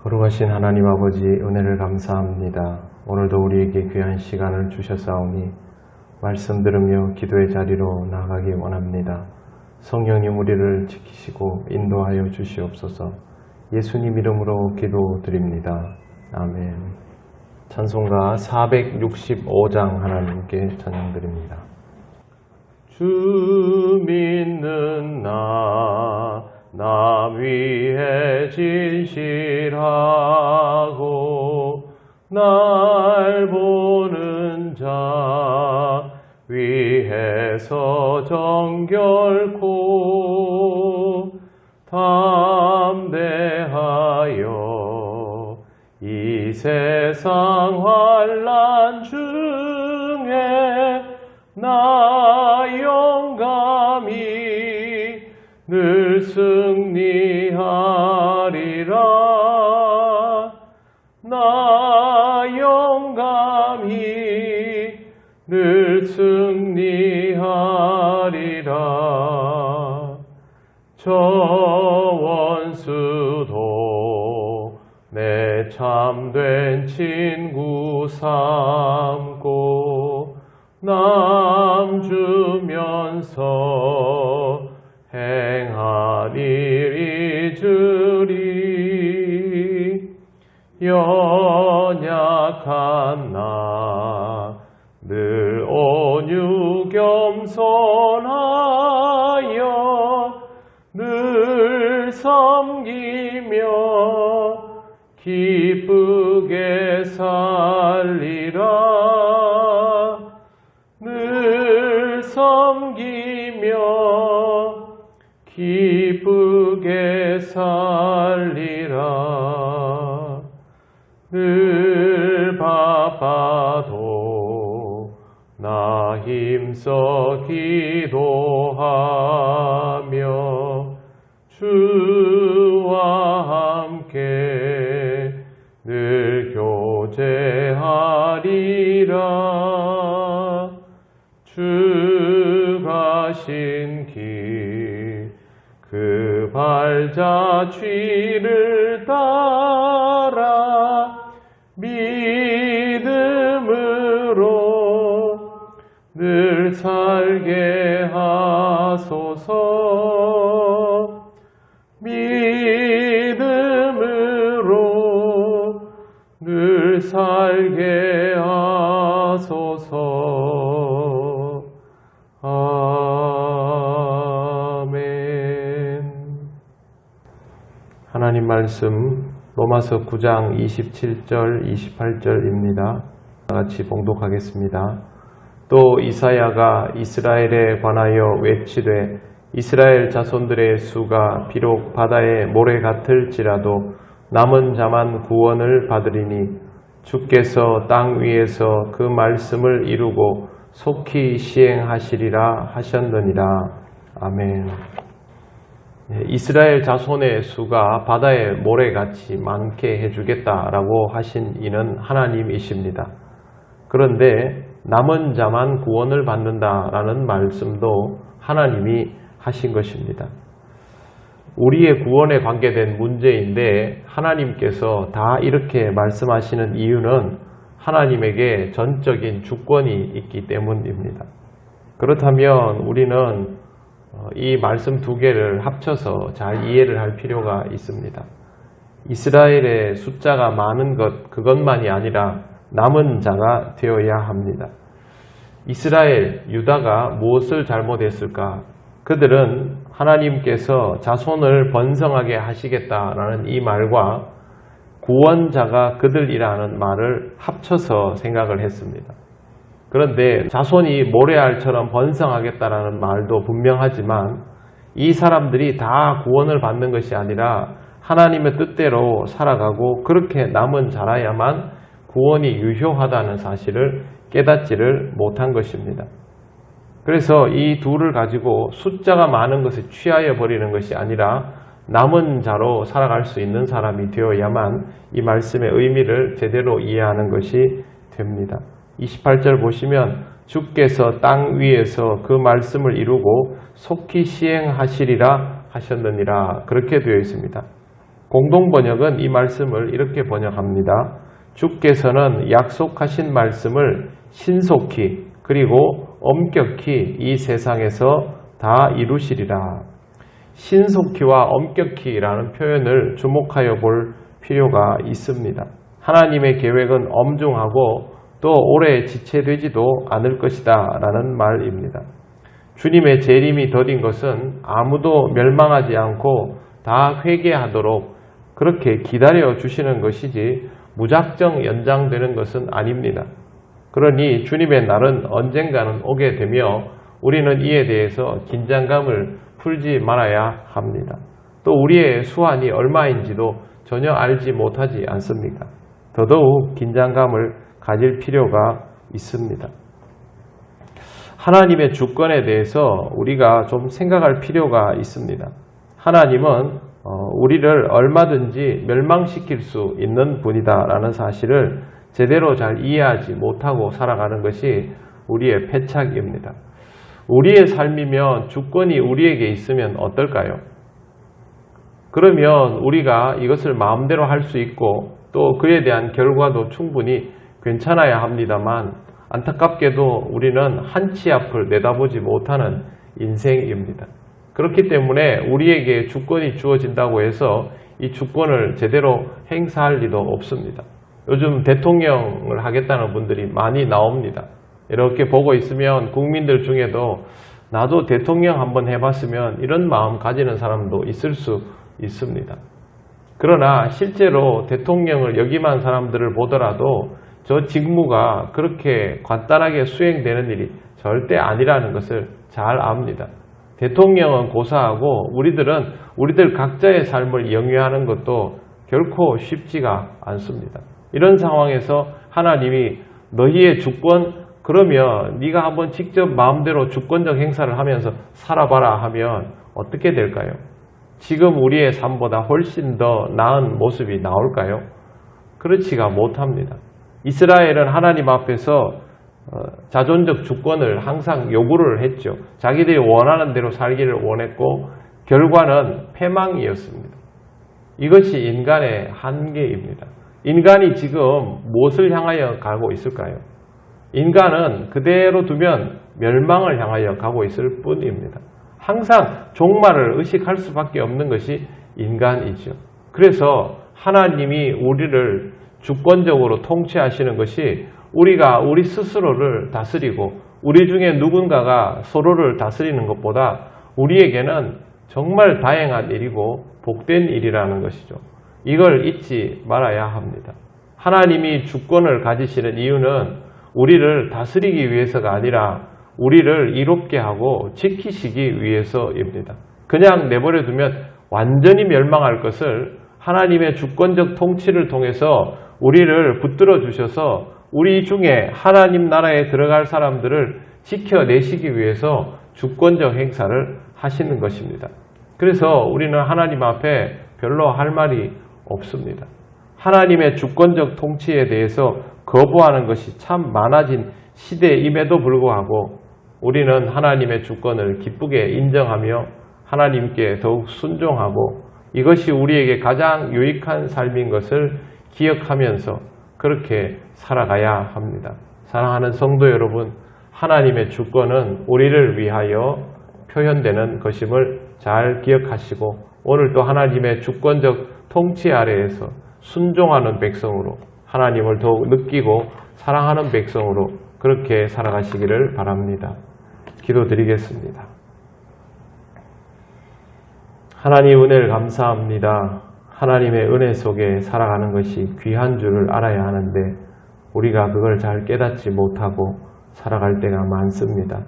거룩하신 하나님 아버지, 은혜를 감사합니다. 오늘도 우리에게 귀한 시간을 주셨사오니 말씀 들으며 기도의 자리로 나아가기 원합니다. 성령님 우리를 지키시고 인도하여 주시옵소서. 예수님 이름으로 기도드립니다. 아멘. 찬송가 465장 하나님께 찬양드립니다. 주 믿는 나 위에 진실하고 날 보는 자 위에서 정결코 담대하여 이 세상 환난 중에 나 용감히 늘 승리하리라. 나 용감히 늘 승리하리라. 저 원수도 내 참된 친구 삼고 남 주면서 행한 일 잊으리. 연약한 나 늘 온유 겸손하여 늘 섬기며 기쁘게 살리라. 늘 섬기며 기쁘게 살리라. 늘 바빠도 나 힘써 기도하며 주와 함께 늘 교제하리라. 주 가신 길 그 발자취를 따라 믿음으로 늘 살게 하소서. 믿음으로 늘 살게 하소서. 하나님 말씀 로마서 9장 27절 28절입니다. 같이 봉독하겠습니다. 또 이사야가 이스라엘에 관하여 외치되 이스라엘 자손들의 수가 비록 바다의 모래 같을지라도 남은 자만 구원을 받으리니 주께서 땅 위에서 그 말씀을 이루고 속히 시행하시리라 하셨느니라. 아멘. 이스라엘 자손의 수가 바다의 모래같이 많게 해주겠다라고 하신 이는 하나님이십니다. 그런데 남은 자만 구원을 받는다라는 말씀도 하나님이 하신 것입니다. 우리의 구원에 관계된 문제인데 하나님께서 다 이렇게 말씀하시는 이유는 하나님에게 전적인 주권이 있기 때문입니다. 그렇다면 우리는 이 말씀 두 개를 합쳐서 잘 이해를 할 필요가 있습니다. 이스라엘의 숫자가 많은 것, 그것만이 아니라 남은 자가 되어야 합니다. 이스라엘, 유다가 무엇을 잘못했을까? 그들은 하나님께서 자손을 번성하게 하시겠다라는 이 말과 구원자가 그들이라는 말을 합쳐서 생각을 했습니다. 그런데 자손이 모래알처럼 번성하겠다라는 말도 분명하지만 이 사람들이 다 구원을 받는 것이 아니라 하나님의 뜻대로 살아가고 그렇게 남은 자라야만 구원이 유효하다는 사실을 깨닫지를 못한 것입니다. 그래서 이 둘을 가지고 숫자가 많은 것을 취하여 버리는 것이 아니라 남은 자로 살아갈 수 있는 사람이 되어야만 이 말씀의 의미를 제대로 이해하는 것이 됩니다. 28절 보시면 주께서 땅 위에서 그 말씀을 이루고 속히 시행하시리라 하셨느니라 그렇게 되어 있습니다. 공동번역은 이 말씀을 이렇게 번역합니다. 주께서는 약속하신 말씀을 신속히 그리고 엄격히 이 세상에서 다 이루시리라. 신속히와 엄격히라는 표현을 주목하여 볼 필요가 있습니다. 하나님의 계획은 엄중하고 또 오래 지체되지도 않을 것이다 라는 말입니다. 주님의 재림이 더딘 것은 아무도 멸망하지 않고 다 회개하도록 그렇게 기다려 주시는 것이지 무작정 연장되는 것은 아닙니다. 그러니 주님의 날은 언젠가는 오게 되며 우리는 이에 대해서 긴장감을 풀지 말아야 합니다. 또 우리의 수완이 얼마인지도 전혀 알지 못하지 않습니까? 더더욱 긴장감을 가질 필요가 있습니다. 하나님의 주권에 대해서 우리가 좀 생각할 필요가 있습니다. 하나님은 우리를 얼마든지 멸망시킬 수 있는 분이다라는 사실을 제대로 잘 이해하지 못하고 살아가는 것이 우리의 패착입니다. 우리의 삶이면 주권이 우리에게 있으면 어떨까요? 그러면 우리가 이것을 마음대로 할 수 있고 또 그에 대한 결과도 충분히 괜찮아야 합니다만 안타깝게도 우리는 한치 앞을 내다보지 못하는 인생입니다. 그렇기 때문에 우리에게 주권이 주어진다고 해서 이 주권을 제대로 행사할 리도 없습니다. 요즘 대통령을 하겠다는 분들이 많이 나옵니다. 이렇게 보고 있으면 국민들 중에도 나도 대통령 한번 해봤으면 이런 마음 가지는 사람도 있을 수 있습니다. 그러나 실제로 대통령을 역임한 사람들을 보더라도 저 직무가 그렇게 간단하게 수행되는 일이 절대 아니라는 것을 잘 압니다. 대통령은 고사하고 우리들 각자의 삶을 영위하는 것도 결코 쉽지가 않습니다. 이런 상황에서 하나님이 너희의 주권 그러면 네가 한번 직접 마음대로 주권적 행사를 하면서 살아봐라 하면 어떻게 될까요? 지금 우리의 삶보다 훨씬 더 나은 모습이 나올까요? 그렇지가 못합니다. 이스라엘은 하나님 앞에서 자존적 주권을 항상 요구를 했죠. 자기들이 원하는 대로 살기를 원했고 결과는 패망이었습니다. 이것이 인간의 한계입니다. 인간이 지금 무엇을 향하여 가고 있을까요? 인간은 그대로 두면 멸망을 향하여 가고 있을 뿐입니다. 항상 종말을 의식할 수밖에 없는 것이 인간이죠. 그래서 하나님이 우리를 주권적으로 통치하시는 것이 우리가 우리 스스로를 다스리고 우리 중에 누군가가 서로를 다스리는 것보다 우리에게는 정말 다행한 일이고 복된 일이라는 것이죠. 이걸 잊지 말아야 합니다. 하나님이 주권을 가지시는 이유는 우리를 다스리기 위해서가 아니라 우리를 이롭게 하고 지키시기 위해서입니다. 그냥 내버려 두면 완전히 멸망할 것을 하나님의 주권적 통치를 통해서 우리를 붙들어 주셔서 우리 중에 하나님 나라에 들어갈 사람들을 지켜내시기 위해서 주권적 행사를 하시는 것입니다. 그래서 우리는 하나님 앞에 별로 할 말이 없습니다. 하나님의 주권적 통치에 대해서 거부하는 것이 참 많아진 시대임에도 불구하고 우리는 하나님의 주권을 기쁘게 인정하며 하나님께 더욱 순종하고 이것이 우리에게 가장 유익한 삶인 것을 기억하면서 그렇게 살아가야 합니다. 사랑하는 성도 여러분, 하나님의 주권은 우리를 위하여 표현되는 것임을 잘 기억하시고 오늘도 하나님의 주권적 통치 아래에서 순종하는 백성으로 하나님을 더욱 느끼고 사랑하는 백성으로 그렇게 살아가시기를 바랍니다. 기도드리겠습니다. 하나님 은혜를 감사합니다. 하나님의 은혜 속에 살아가는 것이 귀한 줄을 알아야 하는데 우리가 그걸 잘 깨닫지 못하고 살아갈 때가 많습니다.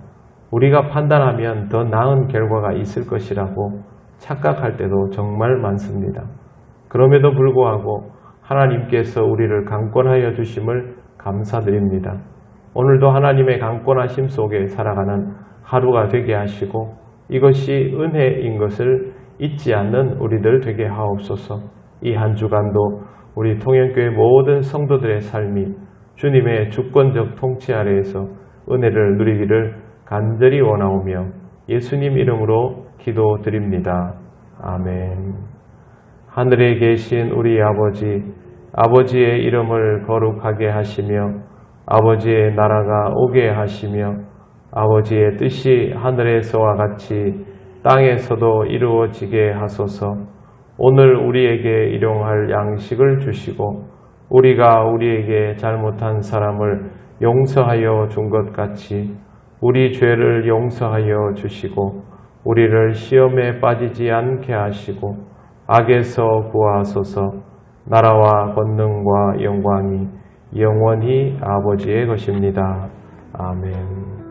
우리가 판단하면 더 나은 결과가 있을 것이라고 착각할 때도 정말 많습니다. 그럼에도 불구하고 하나님께서 우리를 강권하여 주심을 감사드립니다. 오늘도 하나님의 강권하심 속에 살아가는 하루가 되게 하시고 이것이 은혜인 것을 잊지 않는 우리들 되게 하옵소서. 이 한 주간도 우리 통영교회 모든 성도들의 삶이 주님의 주권적 통치 아래에서 은혜를 누리기를 간절히 원하오며 예수님 이름으로 기도드립니다. 아멘. 하늘에 계신 우리 아버지, 아버지의 이름을 거룩하게 하시며 아버지의 나라가 오게 하시며 아버지의 뜻이 하늘에서와 같이 땅에서도 이루어지게 하소서. 오늘 우리에게 일용할 양식을 주시고 우리가 우리에게 잘못한 사람을 용서하여 준 것 같이 우리 죄를 용서하여 주시고 우리를 시험에 빠지지 않게 하시고 악에서 구하소서. 나라와 권능과 영광이 영원히 아버지의 것입니다. 아멘.